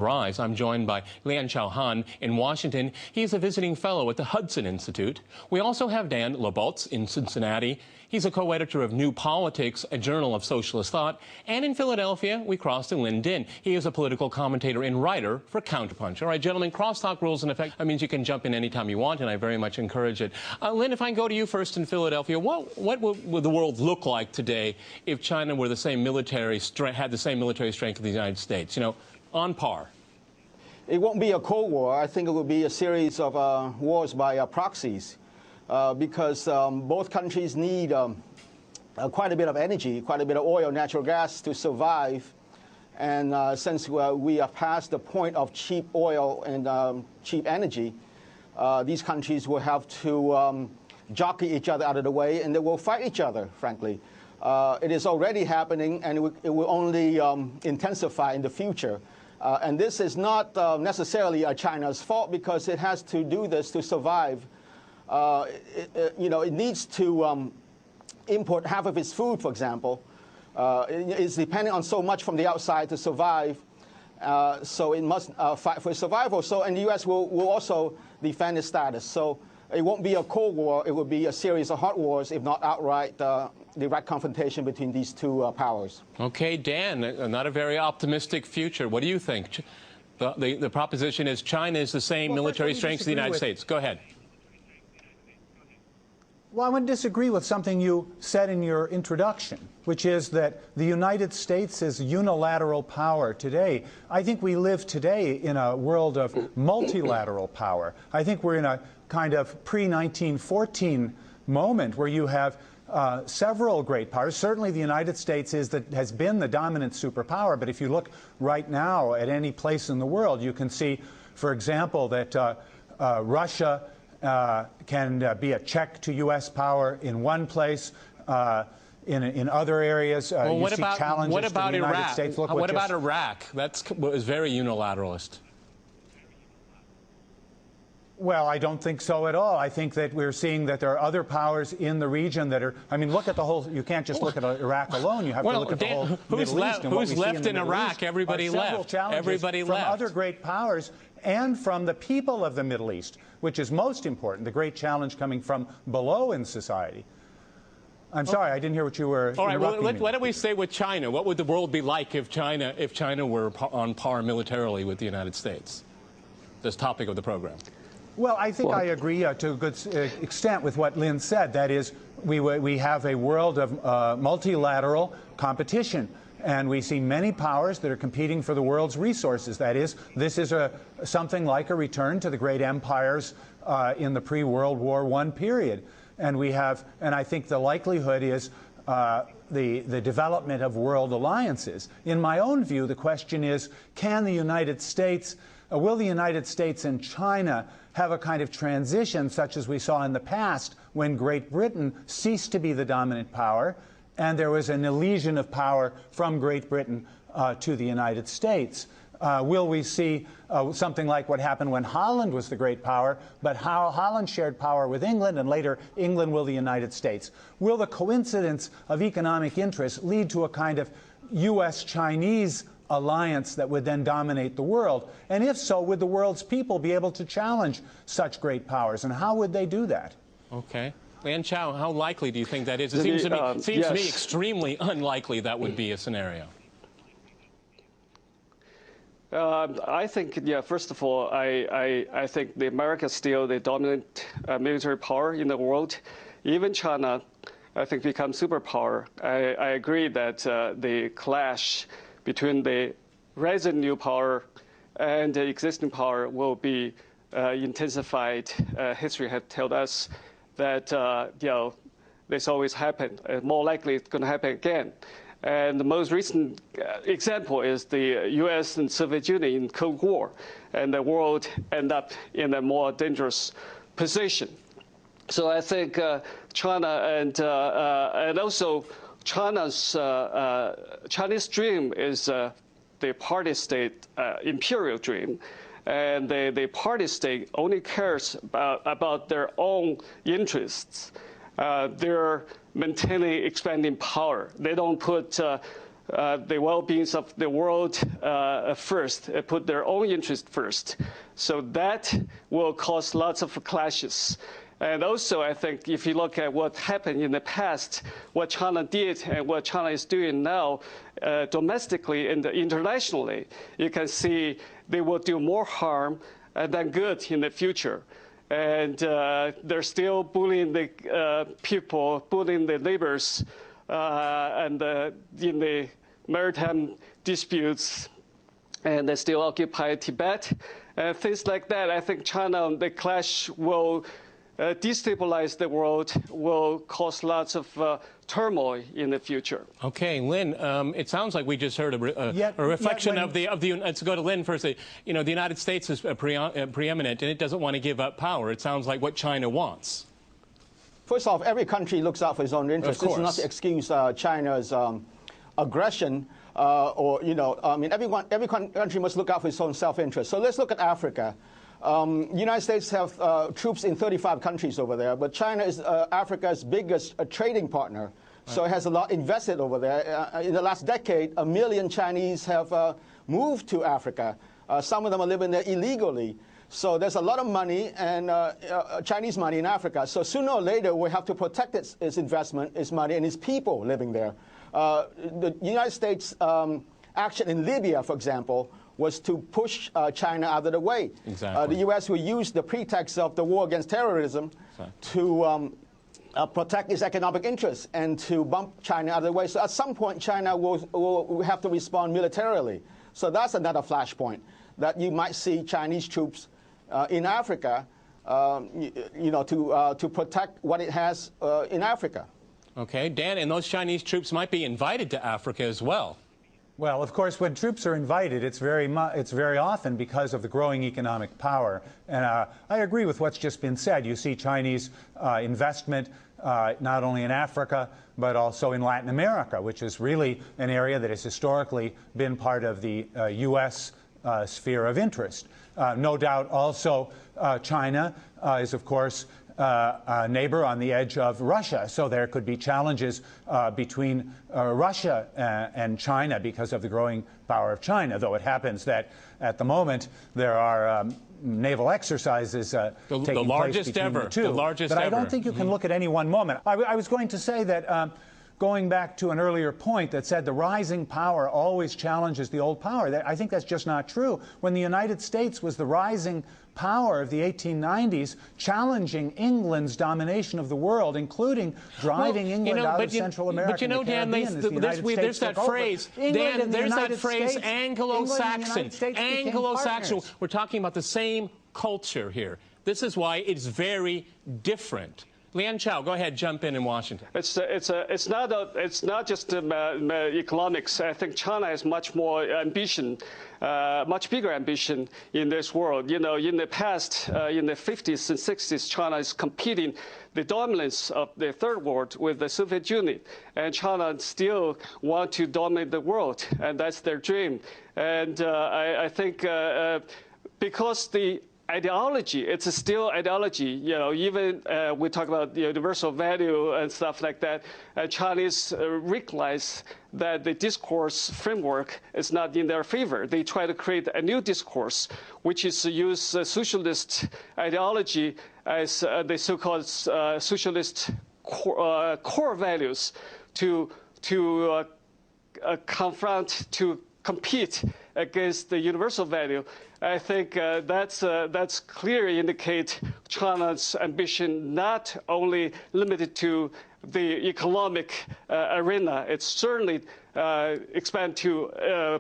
Rise. I'm joined by Lian Xiaohan in Washington. He's a visiting fellow at the Hudson Institute. We also have Dan Laboltz in Cincinnati. He's a co-editor of New Politics, a journal of socialist thought. And in Philadelphia, we cross to Lynn Din. He is a political commentator and writer for Counterpunch. All right, gentlemen, crosstalk rules in effect. That means you can jump in anytime you want, and I very much encourage it. Lynn, if I can go to you first in Philadelphia, what would the world look like today if China were the same military had the same military strength of the United States? You know, on par. It won't be a Cold War. I think it will be a series of wars by proxies because both countries need quite a bit of energy, quite a bit of oil, natural gas to survive. And since we are past the point of cheap oil and cheap energy, these countries will have to jockey each other out of the way, and they will fight each other, frankly. It is already happening, and it will only intensify in the future. And this is not necessarily China's fault because it has to do this to survive. It needs to import half of its food, for example. It's dependent on so much from the outside to survive. So it must fight for survival. And the U.S. will also defend its status. So it won't be a Cold War. It will be a series of hot wars, if not outright direct confrontation between these two powers. Okay, Dan, not a very optimistic future. What do you think? The proposition is China is the same military strength as the United States. Go ahead. Well, I would disagree with something you said in your introduction, which is that the United States is unilateral power today. I think we live today in a world of multilateral power. I think we're in a kind of pre-1914 moment where you have several great powers. Certainly the United States has been the dominant superpower, but if you look right now at any place in the world, you can see, for example, that Russia can be a check to U.S. power in one place. In other areas, well, you see challenges to the United States. Look, what about Iraq? That was very unilateralist. Well, I don't think so at all. I think that we're seeing that there are other powers in the region that are, I mean, look at the whole, you can't just look at Iraq alone. You have to look at the whole Middle East. Who's left in Iraq? Everybody left. Everybody left. From other great powers and from the people of the Middle East, which is most important, the great challenge coming from below in society. I'm sorry, I didn't hear what you were All right, well, what do we say with China? What would the world be like if China were on par militarily with the United States? This topic of the program. Well, I think I agree to a good extent with what Lynn said. That is, we have a world of multilateral competition, and we see many powers that are competing for the world's resources. That is, this is something like a return to the great empires in the pre-World War I period. And we have, and I think the likelihood is the development of world alliances. In my own view, the question is, can the United States, will the United States and China have a kind of transition such as we saw in the past when Great Britain ceased to be the dominant power and there was an elision of power from Great Britain to the United States? Will we see something like what happened when Holland was the great power, but how Holland shared power with England, and later England will the United States? Will the coincidence of economic interests lead to a kind of U.S.-Chinese alliance that would then dominate the world? And if so, would the world's people be able to challenge such great powers, and how would they do that? Okay. Lian Chao, how likely do you think that is? It seems to me extremely unlikely that would be a scenario. I think, yeah, first of all, I think America is still the dominant military power in the world. Even China, I think, becomes superpower. I agree that the clash between the rising new power and the existing power will be intensified. History has told us that, this always happened. More likely it's going to happen again. And the most recent example is the U.S. and Soviet Union in Cold War, and the world ended up in a more dangerous position. So I think China and also Chinese dream is the party state imperial dream, and the party state only cares about their own interests. They're maintaining expanding power. They don't put the well-being of the world first, put their own interest first. So that will cause lots of clashes. And also, I think if you look at what happened in the past, what China did and what China is doing now domestically and internationally, you can see they will do more harm than good in the future. And they're still bullying the people, bullying the neighbors, and in the maritime disputes, and they still occupy Tibet, and things like that. I think China, the clash will destabilize the world, will cause lots of turmoil in the future. Okay, Lynn, it sounds like we just heard a reflection of the. Let's go to Lynn first. You know, the United States is preeminent, and it doesn't want to give up power. It sounds like what China wants. First off, every country looks out for its own interests. This is not to excuse China's aggression, or, you know, I mean, every country must look out for its own self-interest. So let's look at Africa. United States have troops in 35 countries over there, but China is Africa's biggest trading partner. So it has a lot invested over there. In the last decade, 1 million Chinese have moved to Africa. Some of them are living there illegally. So there's a lot of money, and Chinese money in Africa. So sooner or later, we have to protect its investment, its money, and its people living there. The United States action in Libya, for example, was to push China out of the way. Exactly. The U.S. will use the pretext of the war against terrorism to protect its economic interests and to bump China out of the way. So at some point, China will have to respond militarily. So that's another flashpoint, that you might see Chinese troops in Africa, you know, to protect what it has in Africa. Okay, Dan, and those Chinese troops might be invited to Africa as well. Well, of course, when troops are invited, it's very often because of the growing economic power. And I agree with what's just been said. You see Chinese investment not only in Africa, but also in Latin America, which is really an area that has historically been part of the U.S. Sphere of interest. No doubt also China is, of course, a neighbor on the edge of Russia. So there could be challenges between Russia and China because of the growing power of China, though it happens that at the moment there are naval exercises taking place between the two. The largest but ever. I don't think you can look at any one moment. I was going to say that going back to an earlier point that said the rising power always challenges the old power. I think that's just not true. When the United States was the rising power of the 1890s, challenging England's domination of the world, including driving England out of Central America. But you know, Dan, there's that phrase. Dan, there's that phrase, Anglo-Saxon. Anglo-Saxon. We're talking about the same culture here. This is why it's very different. Lian Chao, go ahead, jump in Washington. It's not just economics. I think China has much more ambition, much bigger ambition in this world. You know, in the past, in the 50s and 60s, China is competing the dominance of the third world with the Soviet Union, and China still want to dominate the world, and that's their dream. And I think because the ideology, it's still ideology. You know, even we talk about the universal value and stuff like that. Chinese recognize that the discourse framework is not in their favor. They try to create a new discourse, which is to use socialist ideology as the so-called socialist core values to confront, to compete against the universal value. I think that's clearly indicate China's ambition not only limited to the economic arena, it's certainly expand to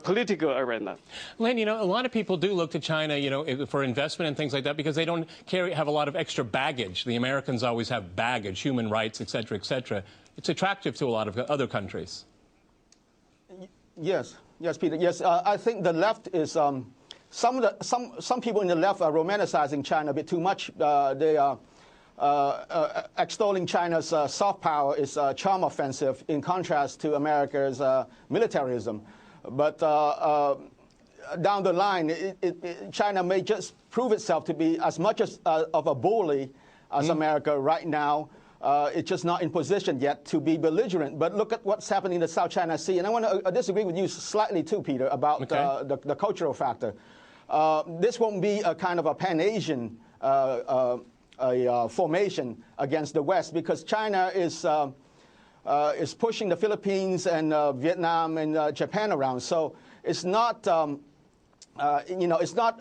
political arena. Lynn, you know, a lot of people do look to China, you know, for investment and things like that because they don't have a lot of extra baggage. The Americans always have baggage, human rights, et cetera, et cetera. It's attractive to a lot of other countries. Yes, Peter. Yes, I think the left is. Some people in the left are romanticizing China a bit too much. They are extolling China's soft power is charm offensive in contrast to America's militarism. But down the line, China may just prove itself to be as much of a bully as America right now. It's just not in position yet to be belligerent. But look at what's happening in the South China Sea. And I want to disagree with you slightly too, Peter, about the cultural factor. This won't be a kind of a pan-Asian formation against the West, because China is pushing the Philippines and Vietnam and Japan around. So it's not, it's not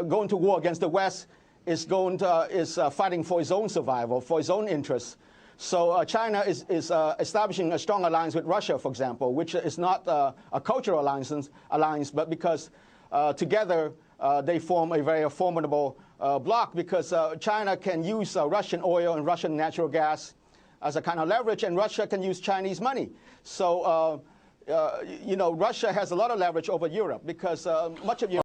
going to war against the West. It's going to fighting for its own survival, for its own interests. So China is establishing a strong alliance with Russia, for example, which is not a cultural alliance, but because together they form a very formidable bloc, because China can use Russian oil and Russian natural gas as a kind of leverage, and Russia can use Chinese money. So, Russia has a lot of leverage over Europe, because much of Europe